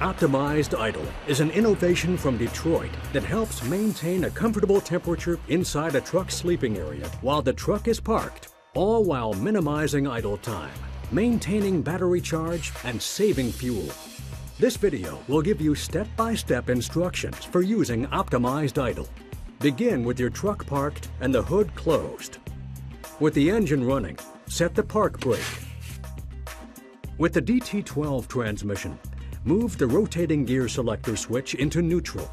Optimized Idle is an innovation from Detroit that helps maintain a comfortable temperature inside a truck's sleeping area while the truck is parked, all while minimizing idle time, maintaining battery charge, and saving fuel. This video will give you step-by-step instructions for using Optimized Idle. Begin with your truck parked and the hood closed. With the engine running, set the park brake. With the DT12 transmission, move the rotating gear selector switch into neutral.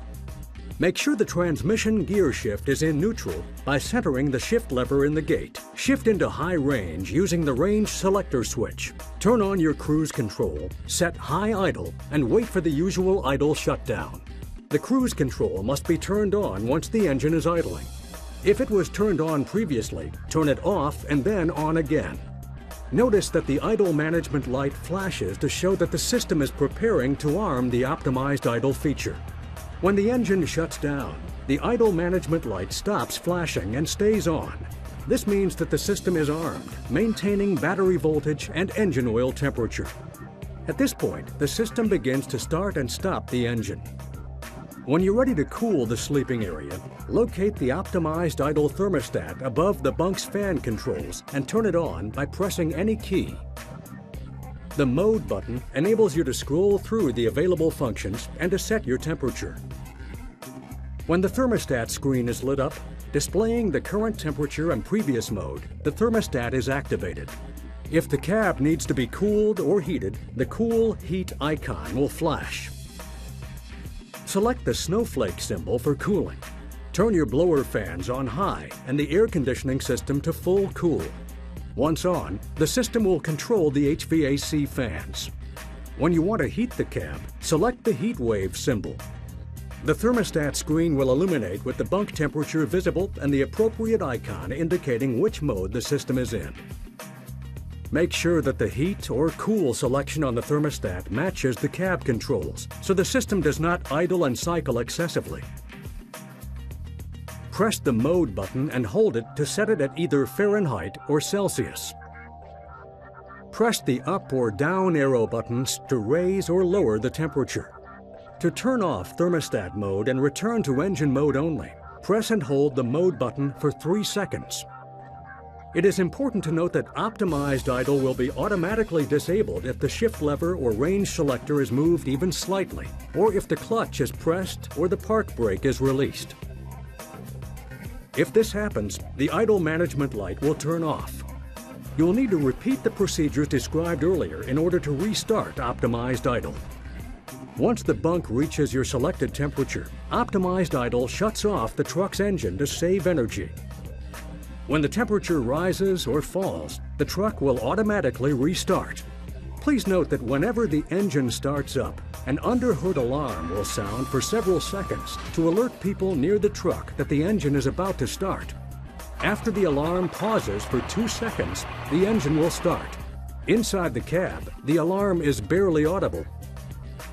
Make sure the transmission gear shift is in neutral by centering the shift lever in the gate. Shift into high range using the range selector switch. Turn on your cruise control, set high idle, and wait for the usual idle shutdown. The cruise control must be turned on once the engine is idling. If it was turned on previously, turn it off and then on again. Notice that the idle management light flashes to show that the system is preparing to arm the Optimized Idle feature. When the engine shuts down, the idle management light stops flashing and stays on. This means that the system is armed, maintaining battery voltage and engine oil temperature. At this point, the system begins to start and stop the engine. When you're ready to cool the sleeping area, locate the Optimized Idle thermostat above the bunk's fan controls and turn it on by pressing any key. The Mode button enables you to scroll through the available functions and to set your temperature. When the thermostat screen is lit up, displaying the current temperature and previous mode, the thermostat is activated. If the cab needs to be cooled or heated, the Cool Heat icon will flash. Select the snowflake symbol for cooling. Turn your blower fans on high and the air conditioning system to full cool. Once on, the system will control the HVAC fans. When you want to heat the cab, select the heat wave symbol. The thermostat screen will illuminate with the bunk temperature visible and the appropriate icon indicating which mode the system is in. Make sure that the heat or cool selection on the thermostat matches the cab controls, so the system does not idle and cycle excessively. Press the Mode button and hold it to set it at either Fahrenheit or Celsius. Press the up or down arrow buttons to raise or lower the temperature. To turn off thermostat mode and return to engine mode only, press and hold the Mode button for 3 seconds. It is important to note that Optimized Idle will be automatically disabled if the shift lever or range selector is moved even slightly, or if the clutch is pressed or the park brake is released. If this happens, the idle management light will turn off. You will need to repeat the procedures described earlier in order to restart Optimized Idle. Once the bunk reaches your selected temperature, Optimized Idle shuts off the truck's engine to save energy. When the temperature rises or falls, the truck will automatically restart. Please note that whenever the engine starts up, an underhood alarm will sound for several seconds to alert people near the truck that the engine is about to start. After the alarm pauses for 2 seconds, the engine will start. Inside the cab, the alarm is barely audible.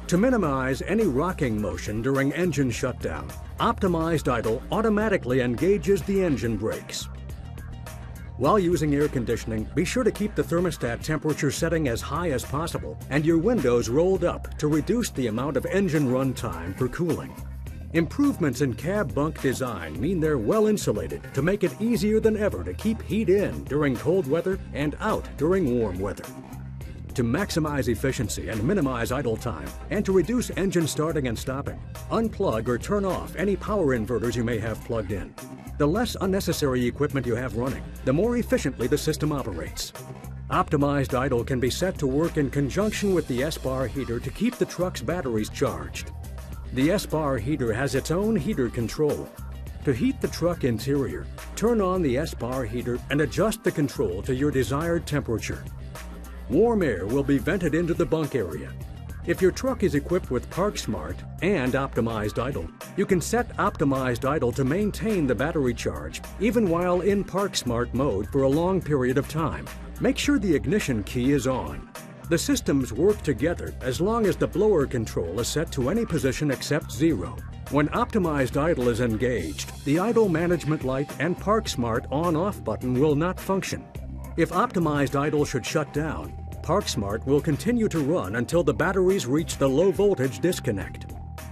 To minimize any rocking motion during engine shutdown, Optimized Idle automatically engages the engine brakes. While using air conditioning, be sure to keep the thermostat temperature setting as high as possible and your windows rolled up to reduce the amount of engine run time for cooling. Improvements in cab bunk design mean they're well insulated to make it easier than ever to keep heat in during cold weather and out during warm weather. To maximize efficiency and minimize idle time, and to reduce engine starting and stopping, unplug or turn off any power inverters you may have plugged in. The less unnecessary equipment you have running, the more efficiently the system operates. Optimized Idle can be set to work in conjunction with the S-bar heater to keep the truck's batteries charged. The S-bar heater has its own heater control. To heat the truck interior, turn on the S-bar heater and adjust the control to your desired temperature. Warm air will be vented into the bunk area. If your truck is equipped with Park Smart and Optimized Idle, you can set Optimized Idle to maintain the battery charge even while in Park Smart mode for a long period of time. Make sure the ignition key is on. The systems work together as long as the blower control is set to any position except 0. When Optimized Idle is engaged, the idle management light and Park Smart on-off button will not function. If Optimized Idle should shut down, ParkSmart will continue to run until the batteries reach the low voltage disconnect.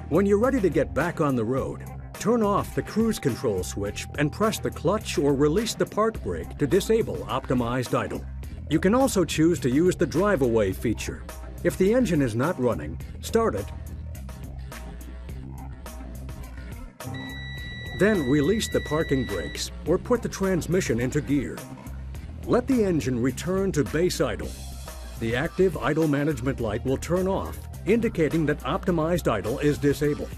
When you're ready to get back on the road, turn off the cruise control switch and press the clutch or release the park brake to disable optimized idle. You can also choose to use the drive away feature. If the engine is not running, start it, then release the parking brakes or put the transmission into gear. Let the engine return to base idle. The active idle management light will turn off, indicating that optimized idle is disabled.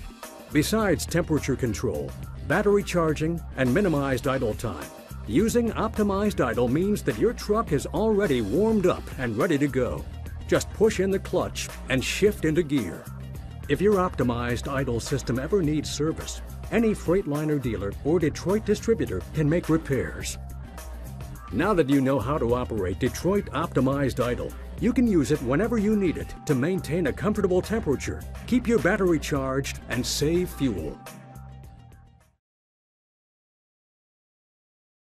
Besides temperature control, battery charging, and minimized idle time, using optimized idle means that your truck is already warmed up and ready to go. Just push in the clutch and shift into gear. If your optimized idle system ever needs service, any Freightliner dealer or Detroit distributor can make repairs. Now that you know how to operate Detroit Optimized Idle, you can use it whenever you need it to maintain a comfortable temperature, keep your battery charged, and save fuel.